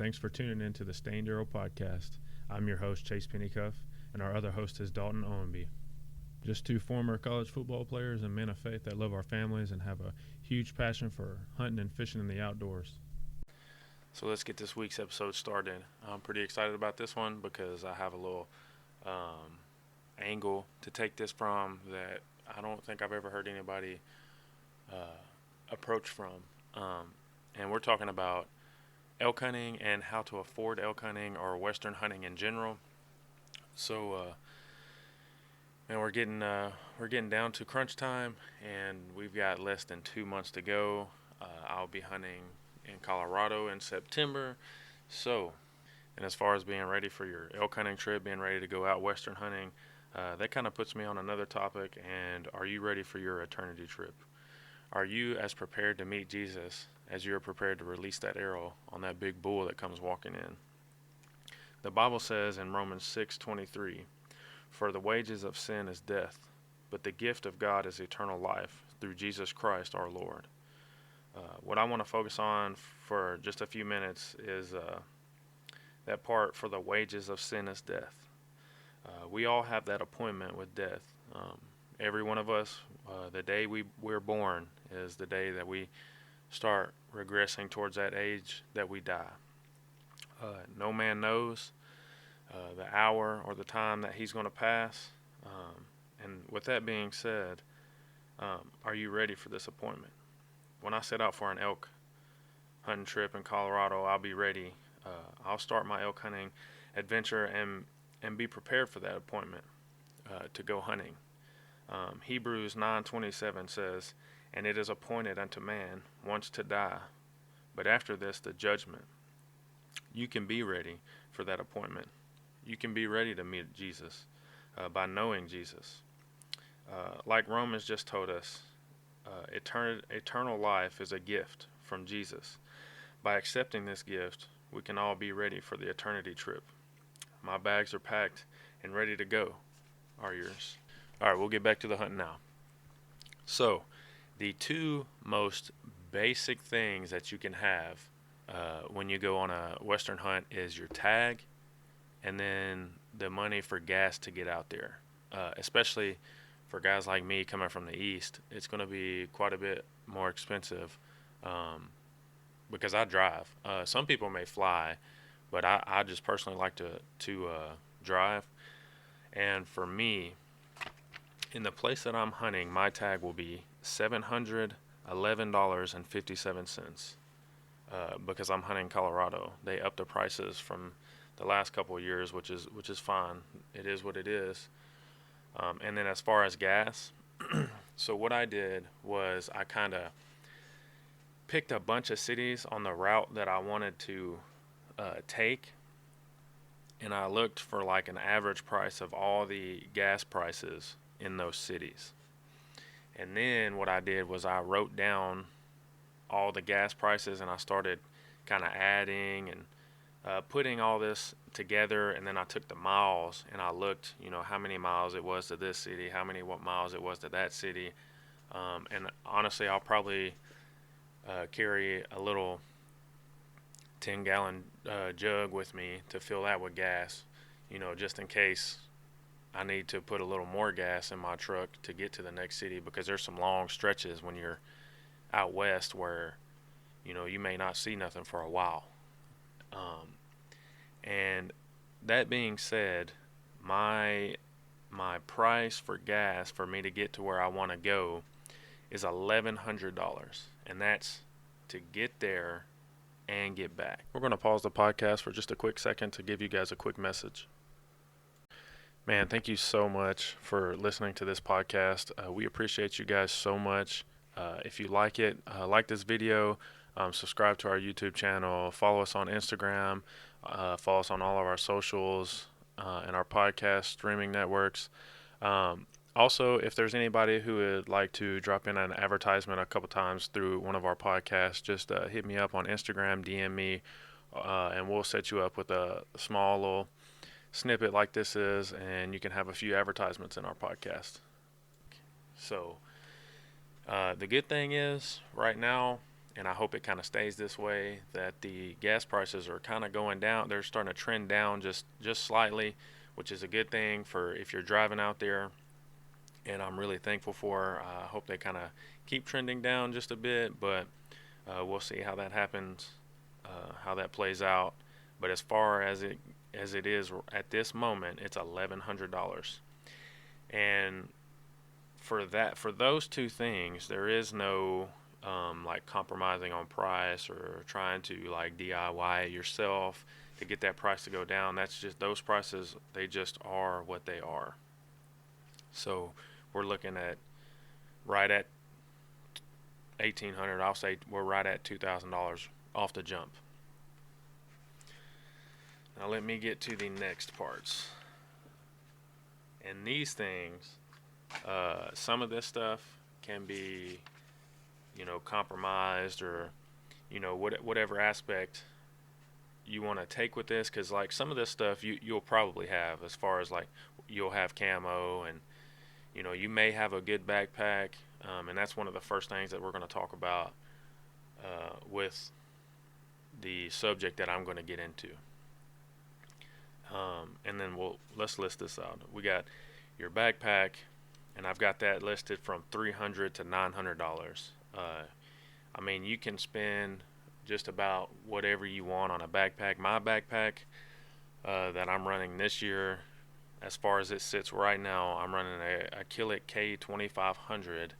Thanks for tuning in to the Stained Arrow Podcast. I'm your host, Chase Pennycuff, and our other host is Dalton Owenby. Just two former college football players and men of faith that love our families and have a huge passion for hunting and fishing in the outdoors. So let's get this week's episode started. I'm pretty excited about this one because I have a little angle to take this from that I don't think I've ever heard anybody approach from. And we're talking about elk hunting and how to afford elk hunting or western hunting in general. So, and we're getting down to crunch time, and we've got less than 2 months to go. I'll be hunting in Colorado in September. So, and as far as being ready for your elk hunting trip, being ready to go out western hunting, that kind of puts me on another topic. And are you ready for your eternity trip? Are you as prepared to meet Jesus as you are prepared to release that arrow on that big bull that comes walking in? The Bible says in Romans 6:23, "For the wages of sin is death, but the gift of God is eternal life through Jesus Christ our Lord." What I want to focus on for just a few minutes is that part, for the wages of sin is death. We all have that appointment with death. Every one of us, the day we're born is the day that we start regressing towards that age that we die. No man knows the hour or the time that he's going to pass. And with that being said, are you ready for this appointment? When I set out for an elk hunting trip in Colorado, I'll be ready. I'll start my elk hunting adventure and be prepared for that appointment to go hunting. Hebrews 9:27 says, "And it is appointed unto man once to die, but after this the judgment." You can be ready for that appointment. You can be ready to meet Jesus by knowing Jesus. Like Romans just told us, eternal life is a gift from Jesus. By accepting this gift, we can all be ready for the eternity trip. My bags are packed and ready to go. Are yours? All right, we'll get back to the hunting now. So, the two most basic things that you can have when you go on a western hunt is your tag and then the money for gas to get out there. Especially for guys like me coming from the east, it's going to be quite a bit more expensive because I drive. Some people may fly, but I just personally like to drive. And for me, in the place that I'm hunting, my tag will be $711.57 because I'm hunting Colorado. They upped the prices from the last couple of years, which is fine. It is what it is. And then as far as gas, so what I did was I kind of picked a bunch of cities on the route that I wanted to take, and I looked for like an average price of all the gas prices in those cities. And then what I did was I wrote down all the gas prices, and I started kind of adding and putting all this together. And then I took the miles and I looked, how many miles it was to this city, what miles it was to that city. And honestly, I'll probably carry a little 10-gallon jug with me to fill that with gas, just in case I need to put a little more gas in my truck to get to the next city, because there's some long stretches when you're out west where, you may not see nothing for a while. And that being said, my price for gas for me to get to where I want to go is $1,100, and that's to get there and get back. We're going to pause the podcast for just a quick second to give you guys a quick message. Man, thank you so much for listening to this podcast. We appreciate you guys so much. If you like it, like this video, subscribe to our YouTube channel, follow us on Instagram, follow us on all of our socials and our podcast streaming networks. Also, if there's anybody who would like to drop in an advertisement a couple times through one of our podcasts, just hit me up on Instagram, DM me, and we'll set you up with a small little snippet like this is, and you can have a few advertisements in our podcast. So the good thing is right now and I hope it kind of stays this way, that the gas prices are kind of going down. They're starting to trend down just slightly, which is a good thing for if you're driving out there, and I'm really thankful for. I hope they kind of keep trending down just a bit, but we'll see how that happens, how that plays out. But as far as it is at this moment, it's $1,100, and for those two things, there is no like compromising on price or trying to like DIY it yourself to get that price to go down. That's just those prices. They just are what they are. So we're looking at right at 1,800. I'll say we're right at $2,000 off the jump. Now let me get to the next parts. And these things, some of this stuff can be, compromised, or, whatever aspect you want to take with this, because like some of this stuff you'll probably have, as far as like you'll have camo, and you may have a good backpack, and that's one of the first things that we're going to talk about with the subject that I'm going to get into. And then let's list this out. We got your backpack, and I've got that listed from $300 to $900. I mean, you can spend just about whatever you want on a backpack. My backpack that I'm running this year, as far as it sits right now, I'm running a Killik K2500,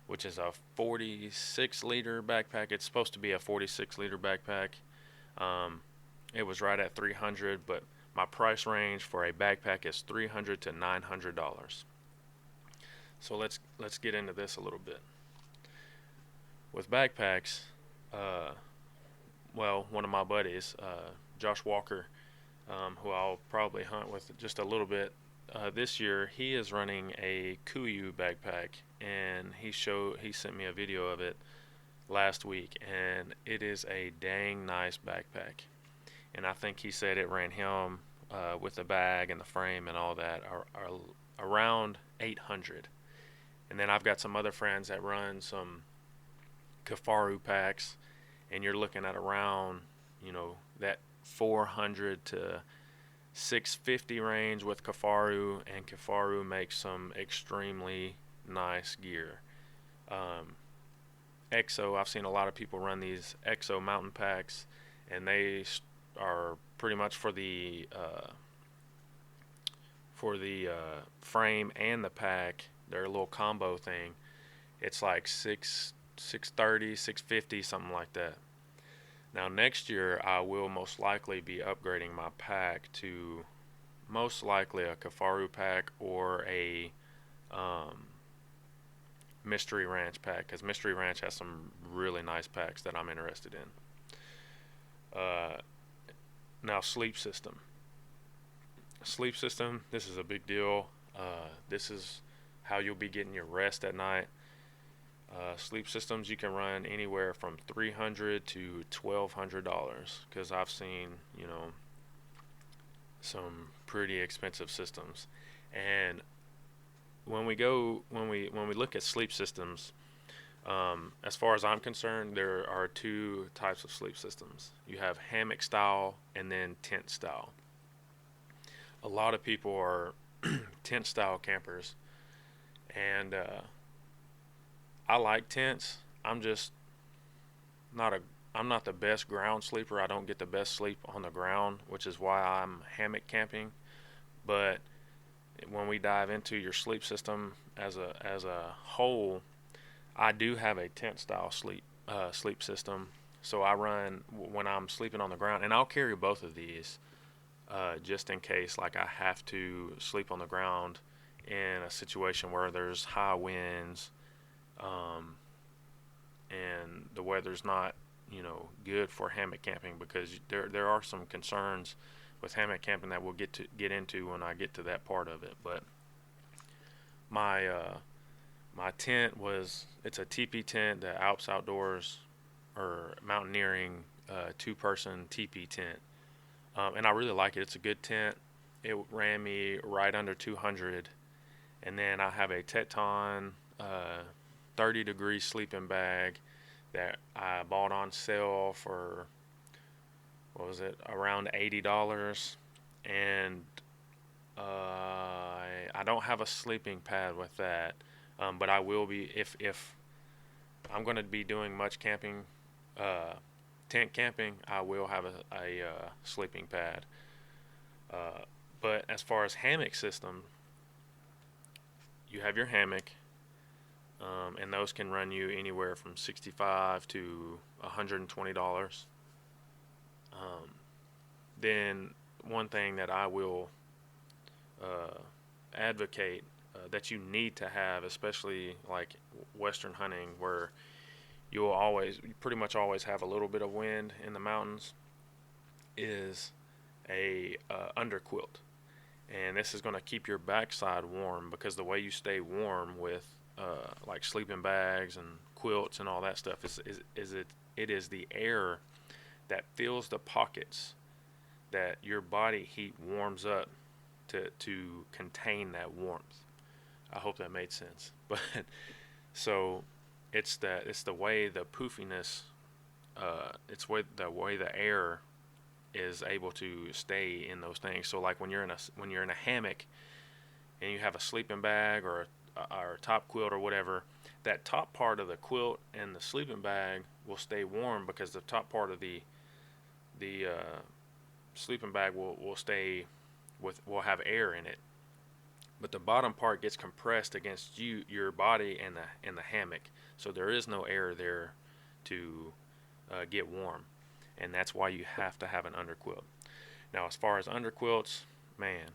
which is a 46-liter backpack. It's supposed to be a 46-liter backpack. It was right at $300, but my price range for a backpack is $300 to $900. So let's get into this a little bit. With backpacks, one of my buddies, Josh Walker, who I'll probably hunt with just a little bit this year, he is running a Kuiu backpack, and he sent me a video of it last week, and it is a dang nice backpack. And I think he said it ran him with the bag and the frame and all that are around $800. And then I've got some other friends that run some Kifaru packs, and you're looking at around that 400 to 650 range with Kifaru, and Kifaru makes some extremely nice gear. Exo, I've seen a lot of people run these Exo mountain packs, and they are pretty much for the frame and the pack. Their little combo thing, it's like 630, 650, something like that. Now next year I will most likely be upgrading my pack to most likely a Kifaru pack or a Mystery Ranch pack, because Mystery Ranch has some really nice packs that I'm interested in. Now sleep system, this is a big deal. This is how you'll be getting your rest at night. Sleep systems, you can run anywhere from $300 to $1,200, because I've seen some pretty expensive systems. And when we look at sleep systems, as far as I'm concerned, there are two types of sleep systems. You have hammock style and then tent style. A lot of people are tent style campers, and I like tents. I'm not the best ground sleeper. I don't get the best sleep on the ground, which is why I'm hammock camping. But when we dive into your sleep system as a whole, I do have a tent style sleep system. So I run when I'm sleeping on the ground, and I'll carry both of these just in case, like, I have to sleep on the ground in a situation where there's high winds, and the weather's not good for hammock camping, because there are some concerns with hammock camping that we'll get into when I get to that part of it. But my tent it's a teepee tent, the Alps Outdoors or Mountaineering 2-person teepee tent, and I really like it. It's a good tent. It ran me right under 200, and then I have a Teton 30-degree sleeping bag that I bought on sale for, what was it, around $80. And I don't have a sleeping pad with that, but I will be if I'm going to be doing much camping, tent camping. I will have a sleeping pad. But as far as hammock system, you have your hammock, and those can run you anywhere from $65 to $120. Then one thing that I will advocate that you need to have, especially like Western hunting, where you pretty much always have a little bit of wind in the mountains, is a underquilt. And this is going to keep your backside warm, because the way you stay warm with like sleeping bags and quilts and all that stuff it is the air that fills the pockets that your body heat warms up to contain that warmth. I hope that made sense. But so it's the way the poofiness, the way the air is able to stay in those things. So like when you're in a hammock and you have a sleeping bag or a top quilt or whatever, that top part of the quilt and the sleeping bag will stay warm, because the top part of the sleeping bag will have air in it, but the bottom part gets compressed against your body and the hammock, so there is no air there to get warm, and that's why you have to have an underquilt. Now, as far as underquilts, man,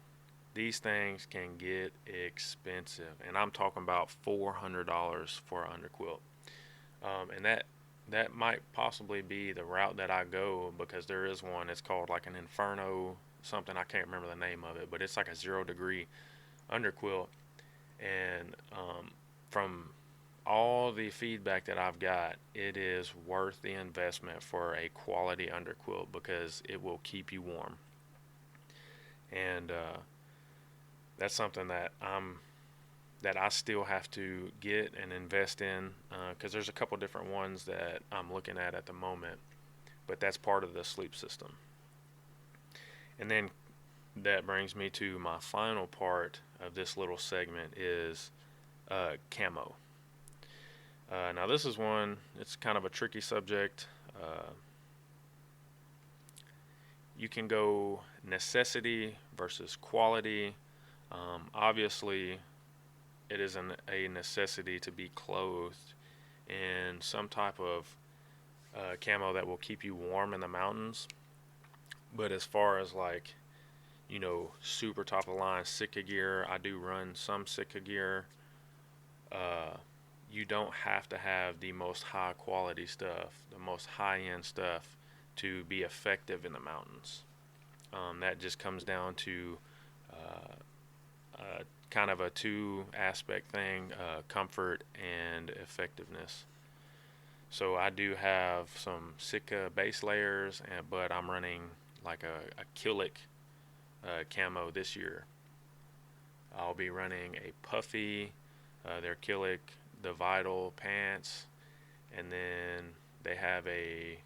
these things can get expensive, and I'm talking about $400 for an underquilt, and that might possibly be the route that I go, because there is one. It's called like an Inferno something. I can't remember the name of it, but it's like a 0-degree underquilt. And from all the feedback that I've got, it is worth the investment for a quality underquilt, because it will keep you warm. And that's something that I still have to get and invest in, because there's a couple different ones that I'm looking at the moment, but that's part of the sleep system. And then that brings me to my final part of this little segment, is camo. Now this is one, it's kind of a tricky subject. You can go necessity versus quality. Obviously, it is a necessity to be clothed in some type of camo that will keep you warm in the mountains. But as far as like, super top of the line Sitka gear, I do run some Sitka gear. You don't have to have the most high quality stuff, the most high end stuff, to be effective in the mountains. That just comes down to kind of a two aspect thing, comfort and effectiveness. So I do have some Sitka base layers, but I'm running like a Killik camo this year. I'll be running a puffy, their Killik, the Vital pants, and then they have a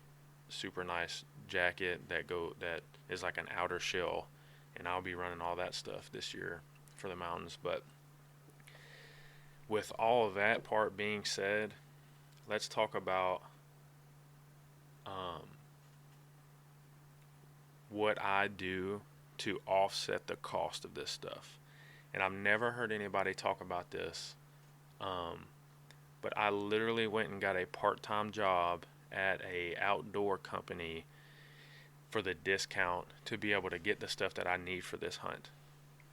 super nice jacket that is like an outer shell, and I'll be running all that stuff this year for the mountains. But with all of that part being said, let's talk about what I do to offset the cost of this stuff. And I've never heard anybody talk about this, but I literally went and got a part-time job at a outdoor company for the discount to be able to get the stuff that I need for this hunt,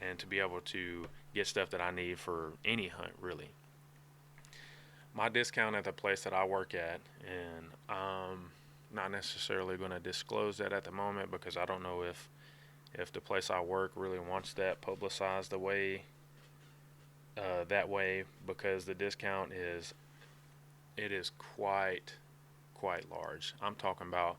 and to be able to get stuff that I need for any hunt, really. My discount at the place that I work at, and I'm not necessarily going to disclose that at the moment, because I don't know if the place I work really wants that publicized that way, because the discount is quite large. I'm talking about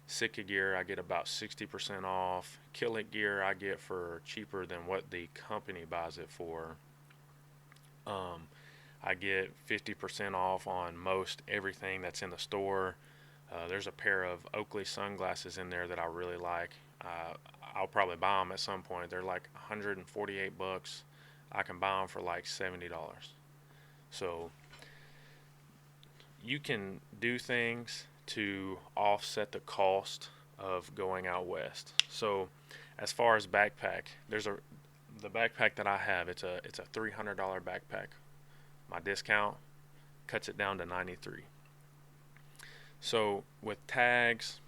Sitka gear, I get about 60% off. Killik gear I get for cheaper than what the company buys it for. I get 50% off on most everything that's in the store. There's a pair of Oakley sunglasses in there that I really like. I'll probably buy them at some point. They're like 148 bucks. I can buy them for like $70. So you can do things to offset the cost of going out west. So as far as backpack, the backpack that I have, it's a $300 backpack. My discount cuts it down to 93. So with tags,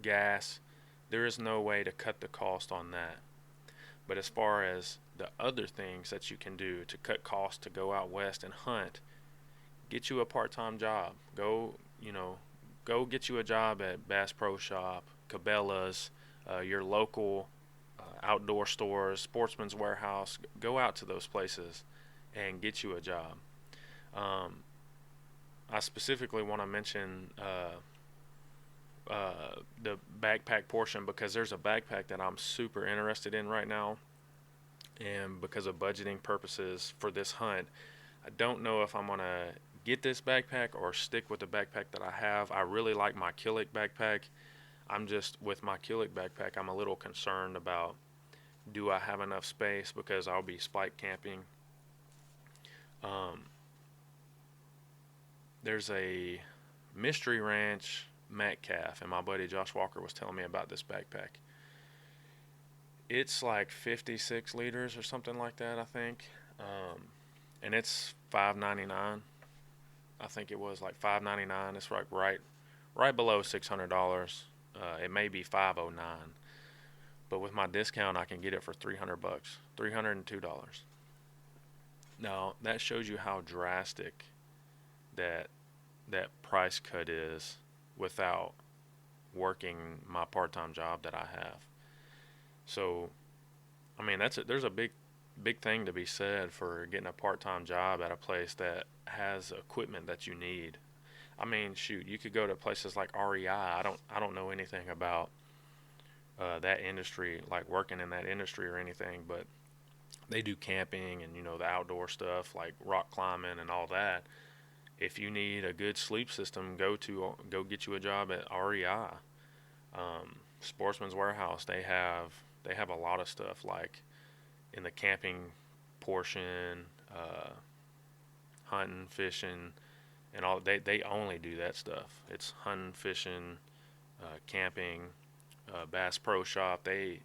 gas, there is no way to cut the cost on that. But as far as the other things that you can do to cut costs to go out west and hunt, get you a part-time job. Go get you a job at Bass Pro Shop, Cabela's, your local outdoor stores, Sportsman's Warehouse. Go out to those places and get you a job. I specifically want to mention the backpack portion because there's a backpack that I'm super interested in right now, and because of budgeting purposes for this hunt, I don't know if I'm gonna get this backpack or stick with the backpack that I have. I really like my Killik backpack. With my Killik backpack, I'm a little concerned about, do I have enough space, because I'll be spike camping. There's a Mystery Ranch Metcalf, and my buddy Josh Walker was telling me about this backpack. It's like 56 liters or something like that, I think. And it's $599. I think it was like $599. It's right below $600. It may be $509, but with my discount, I can get it for $300, $302. Now that shows you how drastic that price cut is without working my part-time job that I have. So, I mean, there's a big thing to be said for getting a part-time job at a place that has equipment that you need. I mean, shoot, you could go to places like REI. I don't know anything about that industry, like working in that industry or anything, but they do camping and the outdoor stuff like rock climbing and all that. If you need a good sleep system, go get you a job at REI. Sportsman's Warehouse, they have a lot of stuff like in the camping portion, hunting, fishing, and all. They only do that stuff. It's hunting, fishing, camping. Bass Pro Shop, they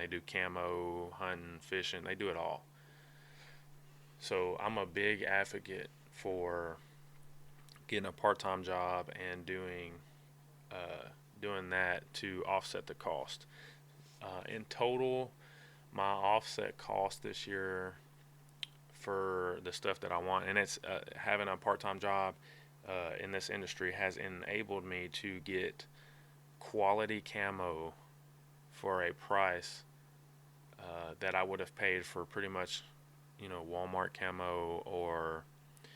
do camo, hunting, fishing. They do it all. So I'm a big advocate for getting a part-time job and doing that to offset the cost. In total, my offset cost this year for the stuff that I want, and it's having a part-time job in this industry has enabled me to get quality camo for a price that I would have paid for pretty much, Walmart camo.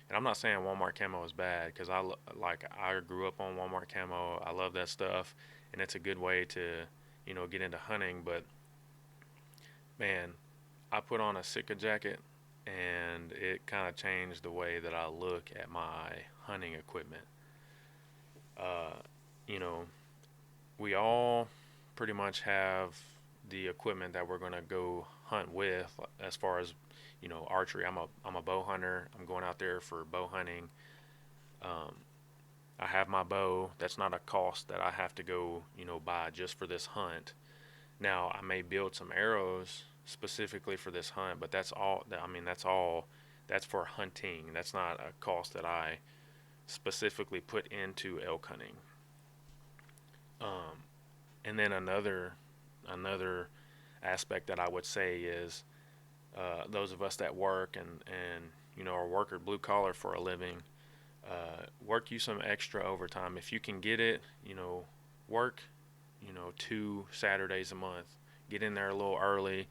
And I'm not saying Walmart camo is bad, because I grew up on Walmart camo. I love that stuff, and it's a good way to get into hunting. But man, I put on a Sitka jacket, and it kind of changed the way that I look at my hunting equipment. We all pretty much have the equipment that we're gonna go hunt with, as far as archery. I'm a bow hunter. I'm going out there for bow hunting. I have my bow. That's not a cost that I have to go buy just for this hunt. Now I may build some arrows specifically for this hunt, but that's all. That's for hunting. That's not a cost that I specifically put into elk hunting. And then another aspect that I would say is those of us that work and are worker blue collar for a living, work you some extra overtime if you can get it. Work 2 Saturdays a month. Get in there a little early,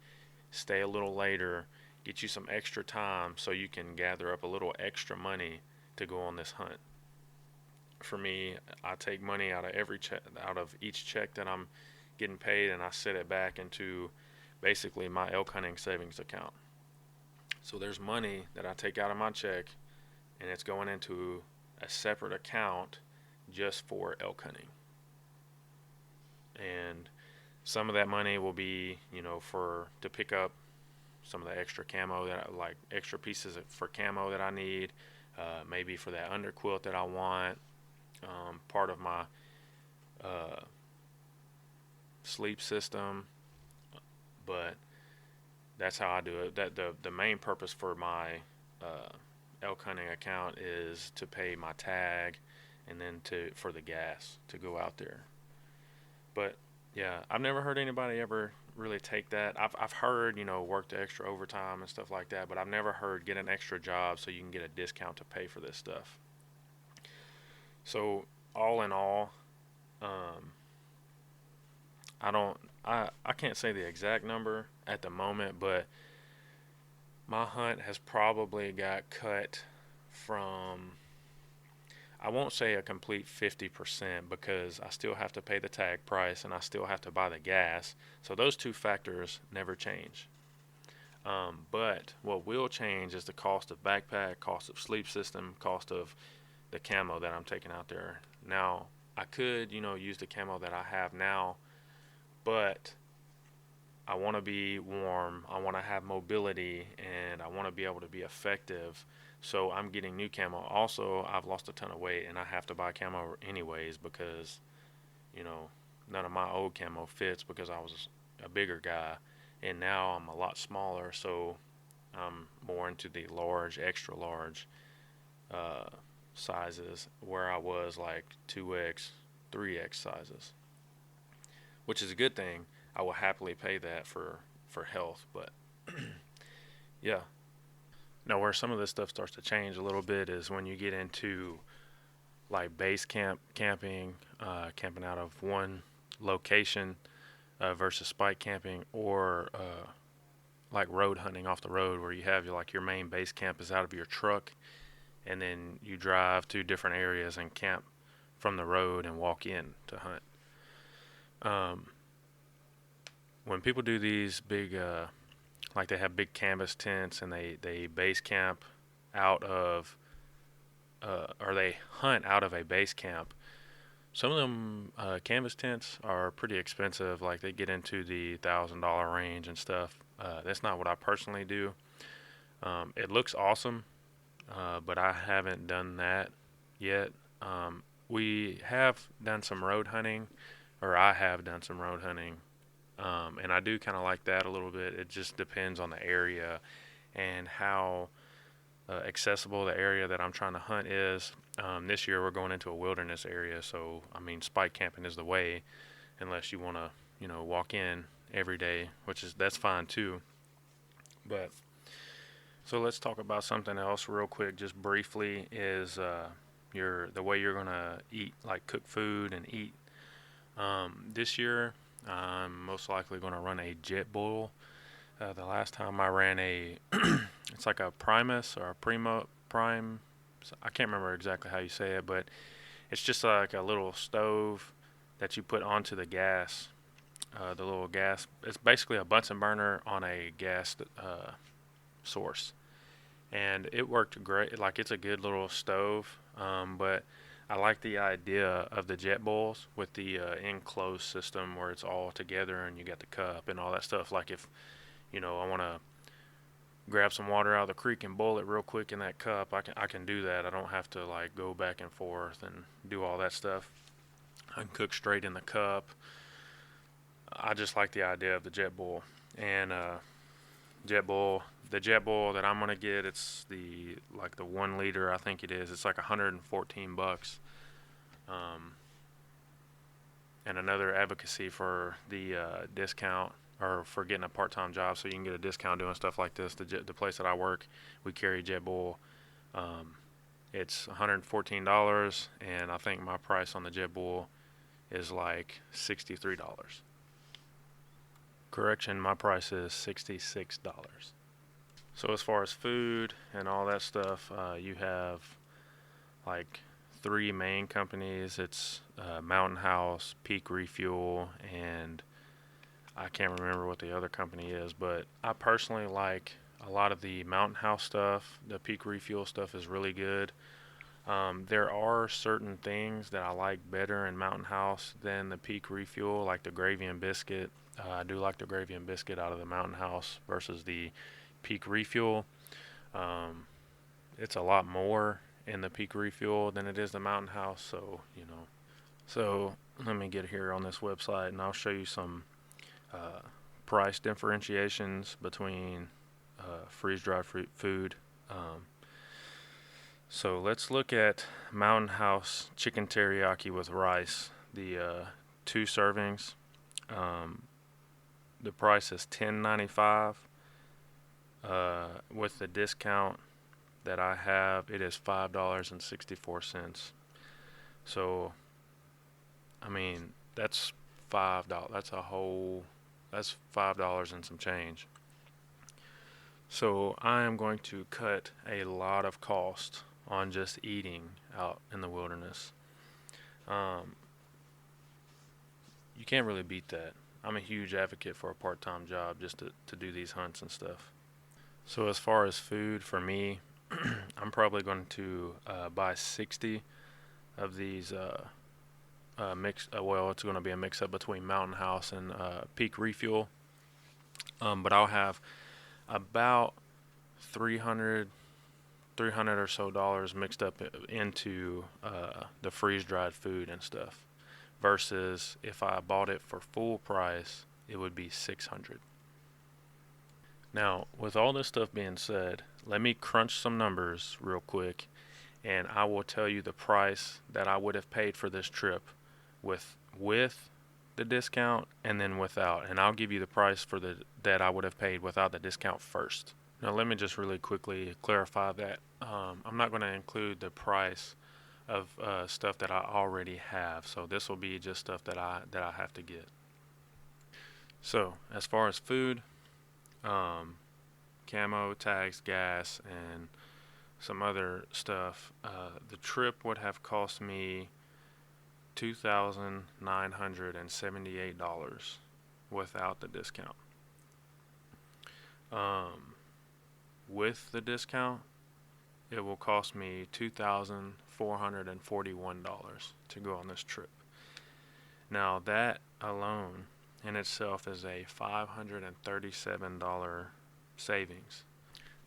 stay a little later, get you some extra time so you can gather up a little extra money to go on this hunt. For me, I take money out of each check that I'm getting paid, and I set it back into basically my elk hunting savings account. So there's money that I take out of my check, and it's going into a separate account just for elk hunting. And some of that money will be, to pick up some of the extra camo that like extra pieces for camo that I need, maybe for that underquilt that I want, part of my sleep system. But that's how I do it. That the main purpose for my elk hunting account is to pay my tag, and then for the gas to go out there. But yeah, I've never heard anybody ever really take that. I've heard, work the extra overtime and stuff like that, but I've never heard get an extra job so you can get a discount to pay for this stuff. So all in all, I can't say the exact number at the moment, but my hunt has probably got cut from, I won't say a complete 50% because I still have to pay the tag price and I still have to buy the gas. So those two factors never change. But what will change is the cost of backpack, cost of sleep system, cost of the camo that I'm taking out there. Now, I could, use the camo that I have now, but I want to be warm, I want to have mobility, and I want to be able to be effective. So I'm getting new camo. Also, I've lost a ton of weight, and I have to buy camo anyways because, none of my old camo fits because I was a bigger guy, and now I'm a lot smaller, so I'm more into the large, extra large sizes where I was like 2X, 3X sizes, which is a good thing. I will happily pay that for health, but yeah. Now, where some of this stuff starts to change a little bit is when you get into like base camping, camping out of one location versus spike camping, or like road hunting off the road, where you have your main base camp is out of your truck, and then you drive to different areas and camp from the road and walk in to hunt. When people do these big, like they have big canvas tents and they base camp out of, or they hunt out of a base camp, some of them canvas tents are pretty expensive. Like they get into the $1,000 range and stuff. That's not what I personally do. It looks awesome, but I haven't done that yet. We have done some road hunting, or I have done some road hunting. And I do kind of like that a little bit. It just depends on the area and how accessible the area that I'm trying to hunt is. This year we're going into a wilderness area, so spike camping is the way, unless you want to, walk in every day, that's fine too. But so let's talk about something else real quick, just briefly. Is the way you're gonna eat, like cook food and eat. This year, I'm most likely going to run a Jetboil. The last time I ran it's like a Primus or a Prime. I can't remember exactly how you say it, but it's just like a little stove that you put onto the gas. The little gas. It's basically a Bunsen burner on a gas source, and it worked great. Like it's a good little stove, but I like the idea of the Jetboils with the enclosed system where it's all together and you got the cup and all that stuff. Like if, I want to grab some water out of the creek and boil it real quick in that cup, I can do that. I don't have to like go back and forth and do all that stuff. I can cook straight in the cup. I just like the idea of the Jetboil. And Jetboil, the Jetboil that I'm gonna get, it's the 1 liter, I think it is. It's like $114. And another advocacy for the discount, or for getting a part-time job so you can get a discount doing stuff like this. The place that I work, we carry Jetboil. It's $114, and I think my price on the Jetboil is like $63. Correction, my price is $66. So as far as food and all that stuff, you have like 3 main companies. It's Mountain House, Peak Refuel, and I can't remember what the other company is, but I personally like A lot of the Mountain House stuff, the Peak Refuel stuff is really good. There are certain things that I like better in Mountain House than the Peak Refuel, like the gravy and biscuit. I do like the gravy and biscuit out of the Mountain House versus the Peak Refuel. Um, it's a lot more in the Peak Refuel than it is the Mountain House, so So let me get here on this website, and I'll show you some uh, price differentiations between freeze-dried food. Um, so let's look at Mountain House chicken teriyaki with rice. The 2 servings. Um, the price is $10.95. With the discount that I have, it is $5.64. So, I mean, that's $5. That's $5 and some change. So I am going to cut a lot of cost on just eating out in the wilderness. Um, you can't really beat that. I'm a huge advocate for a part-time job just to do these hunts and stuff. So as far as food for me, I'm probably going to buy 60 of these well, it's going to be a mix-up between Mountain House and Peak Refuel. But I'll have about 300 or so dollars mixed up into the freeze-dried food and stuff, versus if I bought it for full price, it would be 600. Now, with all this stuff being said, let me crunch some numbers real quick, and I will tell you the price that I would have paid for this trip with the discount and then without. And I'll give you the price for that I would have paid without the discount first. Now, let me just really quickly clarify that I'm not going to include the price of stuff that I already have. So this will be just stuff that I have to get. So as far as food, camo, tags, gas, and some other stuff, the trip would have cost me $2,978 without the discount. With the discount, it will cost me $2,441 to go on this trip. Now that alone in itself is a $537 savings.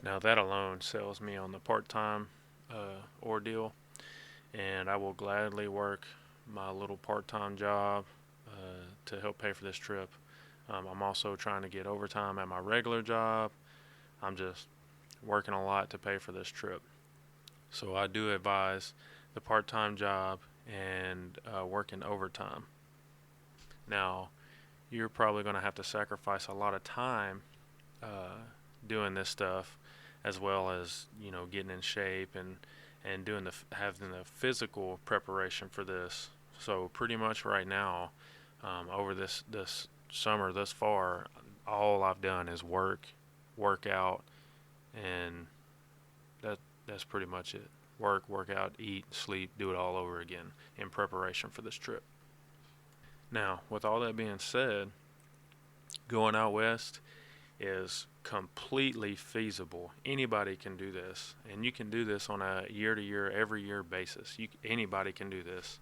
Now that alone sells me on the part-time ordeal, and I will gladly work my little part-time job to help pay for this trip. I'm also trying to get overtime at my regular job. I'm just working a lot to pay for this trip. So I do advise the part-time job and working overtime. Now, you're probably going to have to sacrifice a lot of time doing this stuff, as well as getting in shape and having the physical preparation for this. So pretty much right now, over this summer thus far, all I've done is work out, and that's pretty much it. Work out, eat, sleep, do it all over again in preparation for this trip. Now, with all that being said, going out west is completely feasible. Anybody can do this, and you can do this on a year-to-year, every year basis. Anybody can do this.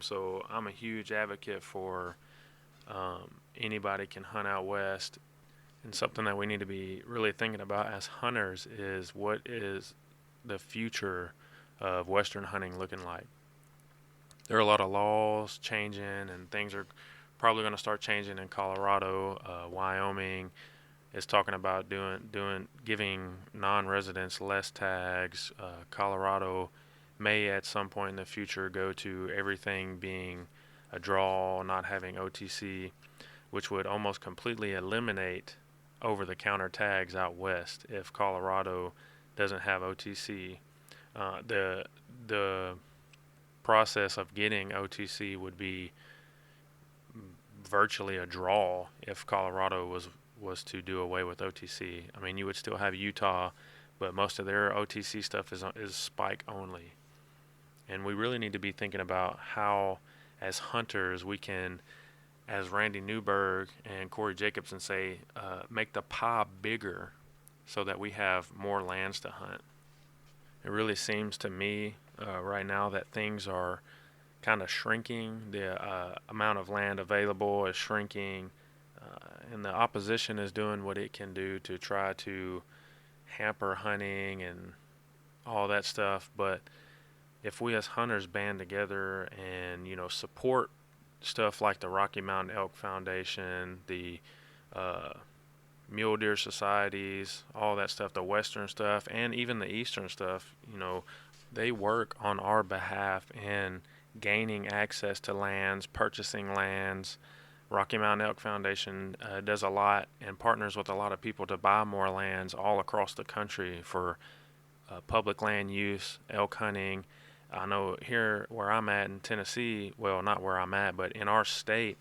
So I'm a huge advocate for anybody can hunt out west. And something that we need to be really thinking about as hunters is, what is the future of western hunting looking like? There are a lot of laws changing, and things are probably going to start changing in Colorado. Wyoming is talking about giving non-residents less tags. Colorado may at some point in the future go to everything being a draw, not having OTC, which would almost completely eliminate over-the-counter tags out west if Colorado doesn't have OTC. The process of getting OTC would be virtually a draw if Colorado was to do away with OTC. I mean, you would still have Utah, but most of their OTC stuff is spike only. And we really need to be thinking about how, as hunters, we can, as Randy Newberg and Corey Jacobson say, make the pie bigger so that we have more lands to hunt. It really seems to me right now that things are kind of shrinking. The amount of land available is shrinking, and the opposition is doing what it can do to try to hamper hunting and all that stuff. But if we as hunters band together and support stuff like the Rocky Mountain Elk Foundation, the uh, mule deer societies, all that stuff, the Western stuff, and even the Eastern stuff, they work on our behalf in gaining access to lands, purchasing lands. Rocky Mountain Elk Foundation does a lot and partners with a lot of people to buy more lands all across the country for public land use, elk hunting. I know here where I'm at in Tennessee, well, not where I'm at, but in our state,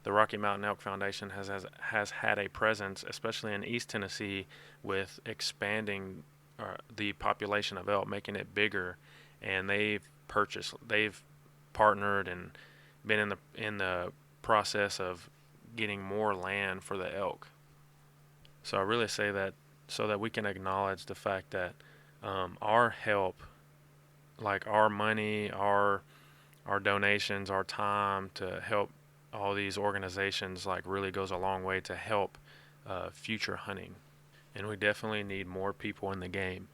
the Rocky Mountain Elk Foundation has had a presence, especially in East Tennessee, with expanding the population of elk, making it bigger, and they've partnered and been in the process of getting more land for the elk. So I really say that so that we can acknowledge the fact that our help, like our money, our donations, our time to help all these organizations, like really goes a long way to help future hunting. And we definitely need more people in the game.